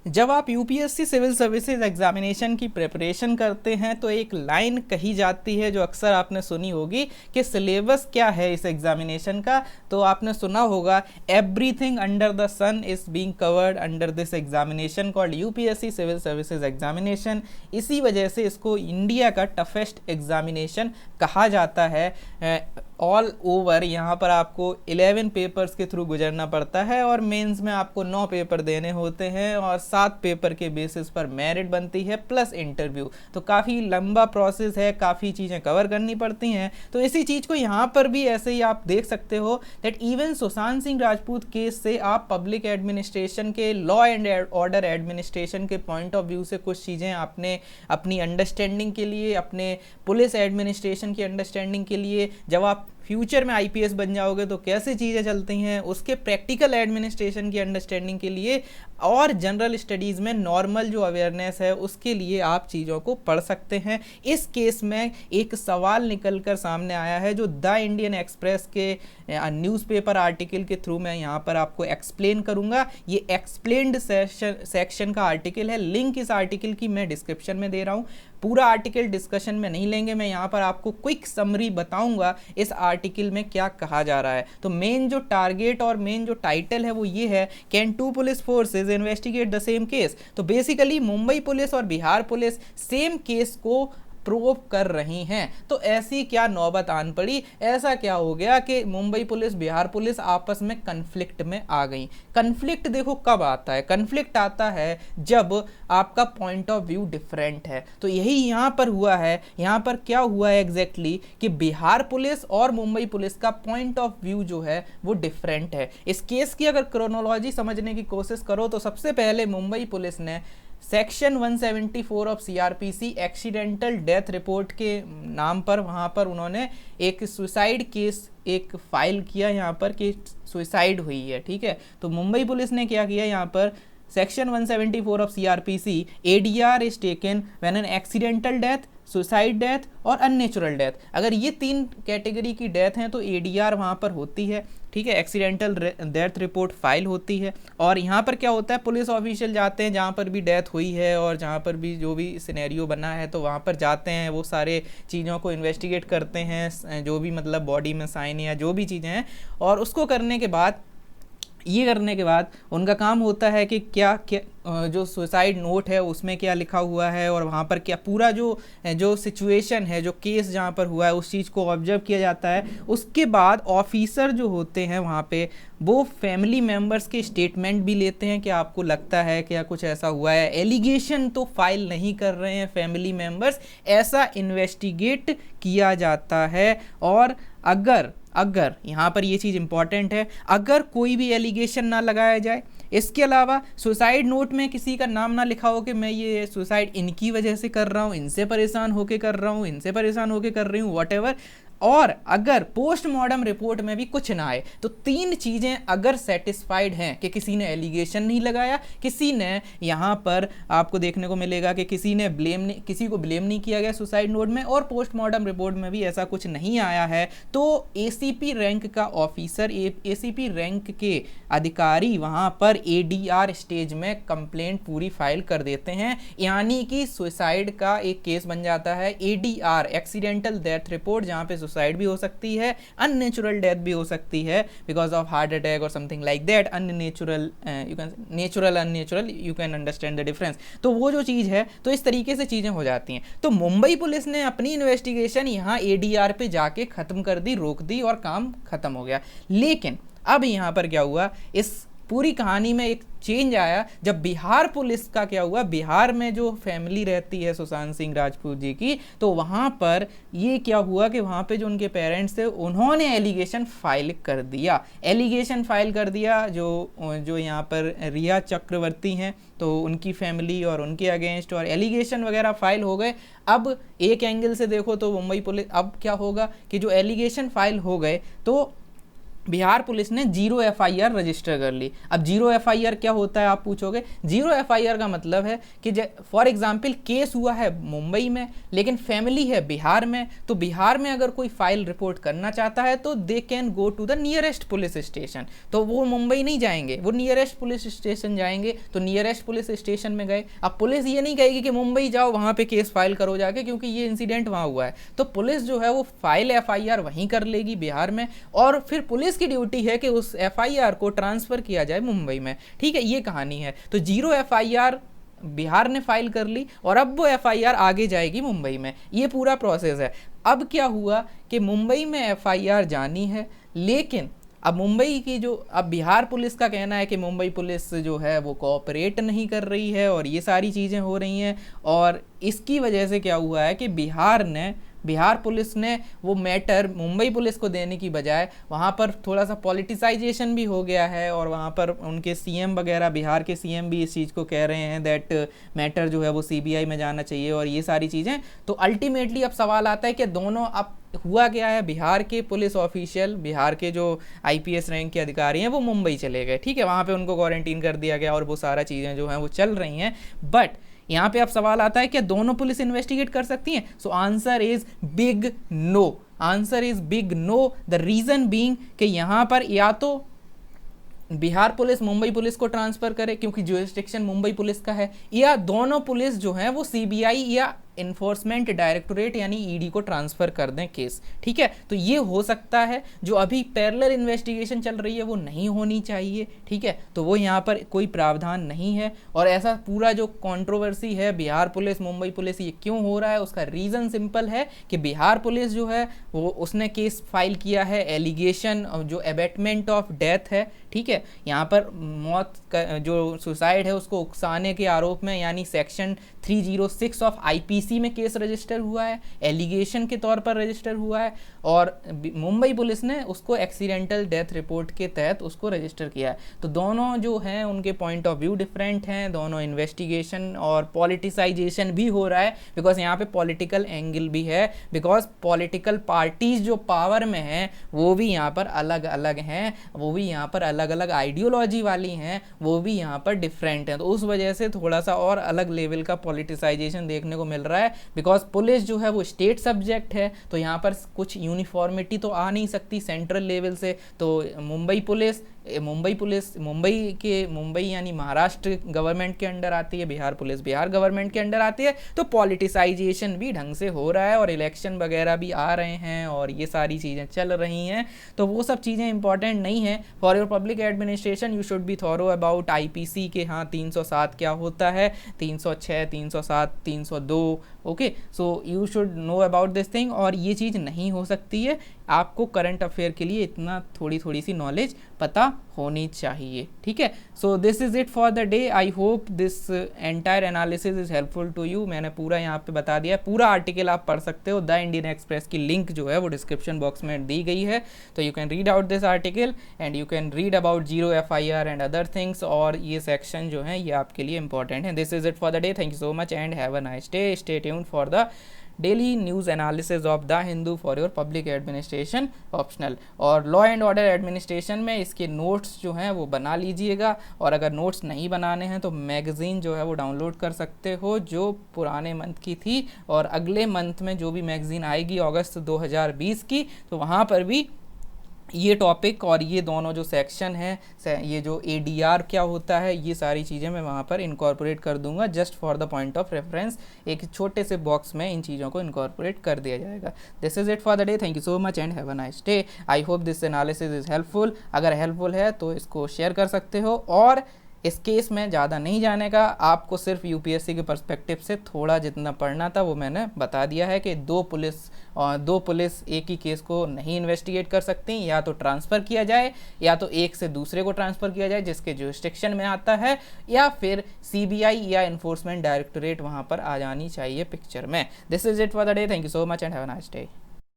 जब आप UPSC civil services examination की प्रिपरेशन करते हैं तो एक लाइन कही जाती है जो अक्सर आपने सुनी होगी कि सिलेबस क्या है इस एग्जामिनेशन का। तो आपने सुना होगा everything under the sun is being covered under this examination called UPSC civil services examination. इसी वजह से इसको इंडिया का टफेस्ट एग्जामिनेशन कहा जाता है। ऑल ओवर यहाँ पर आपको 11 पेपर्स के थ्रू गुजरना पड़ता है और मेंस में आपको 9 पेपर देने होते हैं और 7 पेपर के बेसिस पर मेरिट बनती है प्लस इंटरव्यू। तो काफ़ी लंबा प्रोसेस है, काफ़ी चीज़ें कवर करनी पड़ती हैं। तो इसी चीज़ को यहाँ पर भी ऐसे ही आप देख सकते हो that even Sushant Singh Rajput case से आप पब्लिक एडमिनिस्ट्रेशन के लॉ एंड ऑर्डर एडमिनिस्ट्रेशन के पॉइंट ऑफ व्यू से कुछ चीज़ें आपने अपनी अंडरस्टैंडिंग के लिए, अपने पुलिस एडमिनिस्ट्रेशन की अंडरस्टैंडिंग के लिए, जब आप फ्यूचर में आईपीएस बन जाओगे तो कैसे चीज़ें चलती हैं, उसके प्रैक्टिकल एडमिनिस्ट्रेशन की अंडरस्टैंडिंग के लिए और जनरल स्टडीज़ में नॉर्मल जो अवेयरनेस है उसके लिए आप चीज़ों को पढ़ सकते हैं। इस केस में एक सवाल निकल कर सामने आया है जो द इंडियन एक्सप्रेस के न्यूज़पेपर आर्टिकल के थ्रू मैं यहाँ पर आपको एक्सप्लेन करूँगा। ये एक्सप्लेन्ड सेक्शन का आर्टिकल है, लिंक इस आर्टिकल की मैं डिस्क्रिप्शन में दे रहा हूँ। पूरा आर्टिकल डिस्कशन में नहीं लेंगे, मैं यहाँ पर आपको क्विक समरी बताऊंगा इस आर्टिकल में क्या कहा जा रहा है। तो मेन जो टारगेट और मेन जो टाइटल है वो ये है, can two police forces investigate the same case. तो बेसिकली मुंबई पुलिस और बिहार पुलिस सेम केस को प्रूव कर रही हैं। तो ऐसी क्या नौबत आन पड़ी, ऐसा क्या हो गया कि मुंबई पुलिस बिहार पुलिस आपस में कन्फ्लिक्ट में आ गई। कन्फ्लिक्ट देखो कब आता है, कन्फ्लिक्ट आता है जब आपका पॉइंट ऑफ व्यू डिफरेंट है। तो यही यहाँ पर हुआ है। यहाँ पर क्या हुआ है एग्जैक्टली कि बिहार पुलिस और मुंबई पुलिस का पॉइंट ऑफ व्यू जो है वो डिफरेंट है। इस केस की अगर क्रोनोलॉजी समझने की कोशिश करो तो सबसे पहले मुंबई पुलिस ने section 174 of CrPC accidental death report के नाम पर वहाँ पर उन्होंने एक सुसाइड केस एक फाइल किया यहाँ पर कि सुसाइड हुई है। ठीक है, तो मुंबई पुलिस ने क्या किया यहाँ पर, section 174 of CrPC ADR is taken when an accidental death, suicide death और अननेचुरल डेथ। अगर ये 3 कैटेगरी की डेथ हैं तो एडीआर वहाँ पर होती है। ठीक है, एक्सीडेंटल डेथ रिपोर्ट फाइल होती है। और यहाँ पर क्या होता है, पुलिस ऑफिशियल जाते हैं जहाँ पर भी डेथ हुई है और जहाँ पर भी जो भी सिनेरियो बना है तो वहाँ पर जाते हैं, वो सारे चीज़ों को इन्वेस्टिगेट करते हैं, जो भी मतलब बॉडी में साइन या जो भी चीज़ें हैं। और उसको करने के बाद उनका काम होता है कि क्या जो सुसाइड नोट है उसमें क्या लिखा हुआ है और वहाँ पर क्या पूरा जो सिचुएशन है, जो केस जहाँ पर हुआ है उस चीज़ को ऑब्जर्व किया जाता है। उसके बाद ऑफिसर जो होते हैं वहाँ पे वो फैमिली मेम्बर्स के स्टेटमेंट भी लेते हैं कि आपको लगता है क्या कुछ ऐसा हुआ है। एलिगेशन तो फाइल नहीं कर रहे हैं फैमिली मेम्बर्स, ऐसा इन्वेस्टिगेट किया जाता है। और अगर यहाँ पर ये चीज़ इंपॉर्टेंट है, अगर कोई भी एलिगेशन ना लगाया जाए, इसके अलावा सुसाइड नोट में किसी का नाम ना लिखा हो कि मैं ये सुसाइड इनकी वजह से कर रहा हूँ, इनसे परेशान होके कर रहा हूँ, इनसे परेशान होके कर रही हूँ, व्हाटएवर, और अगर पोस्टमार्टम रिपोर्ट में भी कुछ ना आए, तो 3 चीज़ें अगर सेटिस्फाइड हैं कि किसी ने एलिगेशन नहीं लगाया, किसी ने यहाँ पर आपको देखने को मिलेगा कि किसी को ब्लेम नहीं किया गया सुसाइड नोट में और पोस्टमार्टम रिपोर्ट में भी ऐसा कुछ नहीं आया है, तो एसीपी रैंक का ऑफिसर, एसीपी रैंक के अधिकारी वहाँ पर एडीआर स्टेज में कंप्लेंट पूरी फाइल कर देते हैं। यानी कि सुसाइड का एक केस बन जाता है। एडीआर एक्सीडेंटल डेथ रिपोर्ट, जहाँ पे सुसाइड भी हो सकती है, अननेचुरल डेथ भी हो सकती है बिकॉज ऑफ हार्ट अटैक और something like that, unnatural you can natural unnatural, you can understand the difference. तो वो जो चीज़ है, तो इस तरीके से चीज़ें हो जाती हैं। तो मुंबई पुलिस ने अपनी इन्वेस्टिगेशन यहाँ एडीआर पे जाके ख़त्म कर दी, रोक दी और काम ख़त्म हो गया। लेकिन अब यहाँ पर क्या हुआ, इस पूरी कहानी में एक चेंज आया जब बिहार पुलिस का क्या हुआ, बिहार में जो फैमिली रहती है सुशांत सिंह राजपूत जी की, तो वहाँ पर ये क्या हुआ कि वहाँ पे जो उनके पेरेंट्स थे उन्होंने एलिगेशन फाइल कर दिया। जो यहाँ पर रिया चक्रवर्ती हैं तो उनकी फैमिली और उनके अगेंस्ट, और एलिगेशन वगैरह फाइल हो गए। अब एक एंगल से देखो तो मुंबई पुलिस, अब क्या होगा कि जो एलिगेशन फाइल हो गए तो बिहार पुलिस ने 0 एफआईआर रजिस्टर कर ली। अब 0 एफआईआर क्या होता है आप पूछोगे। 0 एफआईआर का मतलब है कि फॉर एग्जांपल केस हुआ है मुंबई में लेकिन फैमिली है बिहार में, तो बिहार में अगर कोई फाइल रिपोर्ट करना चाहता है तो they can go to the nearest police station. तो वो मुंबई नहीं जाएंगे, वो नियरेस्ट पुलिस स्टेशन जाएंगे। तो नियरेस्ट पुलिस स्टेशन में गए। अब पुलिस ये नहीं कहेगी कि मुंबई जाओ वहाँ पे केस फाइल करो जाके, क्योंकि ये इंसिडेंट वहाँ हुआ है। तो पुलिस जो है वो फाइल एफआईआर वहीं कर लेगी बिहार में, और फिर पुलिस की ड्यूटी है कि उस एफआईआर को ट्रांसफर किया जाए मुंबई में। ठीक है, ये कहानी है। तो 0 एफआईआर बिहार ने फाइल कर ली और अब वो एफआईआर आगे जाएगी मुंबई में। ये पूरा प्रोसेस है। अब क्या हुआ कि मुंबई में एफआईआर जानी है, लेकिन अब मुंबई की जो, अब बिहार पुलिस का कहना है कि मुंबई पुलिस जो है वो कोऑपरेट नहीं कर रही है और ये सारी चीज़ें हो रही हैं। और इसकी वजह से क्या हुआ है कि बिहार पुलिस ने वो मैटर मुंबई पुलिस को देने की बजाय वहाँ पर थोड़ा सा पॉलिटिसाइजेशन भी हो गया है, और वहाँ पर उनके सीएम वगैरह, बिहार के सीएम भी इस चीज़ को कह रहे हैं दैट मैटर जो है वो सीबीआई में जाना चाहिए और ये सारी चीज़ें। तो अल्टीमेटली अब सवाल आता है कि दोनों, अब हुआ क्या है, बिहार के पुलिस ऑफिशियल, बिहार के जो आईपीएस रैंक के अधिकारी हैं वो मुंबई चले गए। ठीक है, वहाँ पे उनको क्वारंटीन कर दिया गया और वो सारा चीज़ें जो हैं वो चल रही हैं। बट यहाँ पे अब सवाल आता है कि दोनों पुलिस इन्वेस्टिगेट कर सकती हैं। So answer is big no. Answer is big no. The reason being कि यहाँ पर या तो बिहार पुलिस मुंबई पुलिस को ट्रांसफर करे क्योंकि जुरिस्डिक्शन मुंबई पुलिस का है, या दोनों पुलिस जो है वो सीबीआई या इन्फोर्समेंट डायरेक्टोरेट यानी ईडी को ट्रांसफर कर दें केस। ठीक है, तो ये हो सकता है। जो अभी पैरेलल इन्वेस्टिगेशन चल रही है वो नहीं होनी चाहिए। ठीक है, तो वो यहाँ पर कोई प्रावधान नहीं है। और ऐसा पूरा जो कंट्रोवर्सी है बिहार पुलिस मुंबई पुलिस ये क्यों हो रहा है, उसका रीज़न सिंपल है कि बिहार पुलिस जो है वो उसने केस फाइल किया है एलिगेशन जो एबेटमेंट ऑफ डेथ है। ठीक है, यहाँ पर मौत का जो सुसाइड है उसको उकसाने के आरोप में, यानी सेक्शन 306 ऑफ आईपीसी में केस रजिस्टर हुआ है, एलिगेशन के तौर पर रजिस्टर हुआ है। और मुंबई पुलिस ने उसको एक्सीडेंटल डेथ रिपोर्ट के तहत उसको रजिस्टर किया है। तो दोनों जो हैं उनके पॉइंट ऑफ व्यू डिफरेंट हैं। दोनों इन्वेस्टिगेशन और पॉलिटिसाइजेशन भी हो रहा है, बिकॉज यहाँ पे पॉलिटिकल एंगल भी है, बिकॉज पॉलिटिकल पार्टीज जो पावर में हैं वो भी यहाँ पर अलग अलग हैं, वो भी यहाँ पर अलग अलग आइडियोलॉजी वाली हैं, वो भी यहाँ पर डिफरेंट हैं। तो उस वजह से थोड़ा सा और अलग लेवल का पॉलिटिसाइजेशन देखने को मिल रहा है। बिकॉज पुलिस जो है वो स्टेट सब्जेक्ट है, तो यहाँ पर कुछ यूनिफॉर्मिटी तो आ नहीं सकती सेंट्रल लेवल से। तो मुंबई यानी महाराष्ट्र गवर्नमेंट के अंडर आती है, बिहार पुलिस बिहार गवर्नमेंट के अंडर आती है। तो पॉलिटिसाइजेशन भी ढंग से हो रहा है और इलेक्शन वगैरह भी आ रहे हैं और ये सारी चीज़ें चल रही हैं। तो वो सब चीज़ें इंपॉर्टेंट नहीं है। For your public administration you should be thorough about IPC के, हाँ 307 क्या होता है, 306 307 302। Okay, so you should know about this thing. और ये चीज़ नहीं हो सकती है, आपको करंट अफेयर के लिए इतना थोड़ी सी नॉलेज पता होनी चाहिए। ठीक है, so this is it for the day. I hope this entire analysis is helpful to you. मैंने पूरा यहाँ पे बता दिया, पूरा आर्टिकल आप पढ़ सकते हो। द इंडियन एक्सप्रेस की लिंक जो है वो डिस्क्रिप्शन बॉक्स में दी गई है, तो you can read out this article and you can read about 0 FIR and other things. और ये सेक्शन जो है ये आपके लिए इंपॉर्टेंट है। This is it for the day. Thank you so much and have a nice day. Stay tuned for the daily news analysis of the Hindu for your public administration optional. और law and order administration में इसके notes जो हैं वो बना लीजिएगा। और अगर नोट्स नहीं बनाने हैं तो मैगज़ीन जो है वो डाउनलोड कर सकते हो जो पुराने मंथ की थी, और अगले मंथ में जो भी मैगज़ीन आएगी अगस्त 2020 की, तो वहाँ पर भी ये टॉपिक और ये दोनों जो सेक्शन है, ये जो ADR क्या होता है, ये सारी चीज़ें मैं वहाँ पर इनकॉर्पोरेट कर दूंगा just for the point of reference. एक छोटे से बॉक्स में इन चीज़ों को इनकॉर्पोरेट कर दिया जाएगा। This is it for the day. Thank you so much and have a nice day. I hope this analysis is helpful. अगर हेल्पफुल है तो इसको शेयर कर सकते हो। और इस केस में ज़्यादा नहीं जाने का, आपको सिर्फ यूपीएससी के पर्सपेक्टिव से थोड़ा जितना पढ़ना था वो मैंने बता दिया है कि दो पुलिस एक ही केस को नहीं इन्वेस्टिगेट कर सकती, या तो ट्रांसफ़र किया जाए या तो एक से दूसरे को ट्रांसफ़र किया जाए जिसके जुरिस्डिक्शन में आता है, या फिर सीबीआई या इन्फोर्समेंट डायरेक्टोरेट वहाँ पर आ जानी चाहिए पिक्चर में। This is it for the day. Thank you so much and have a nice day.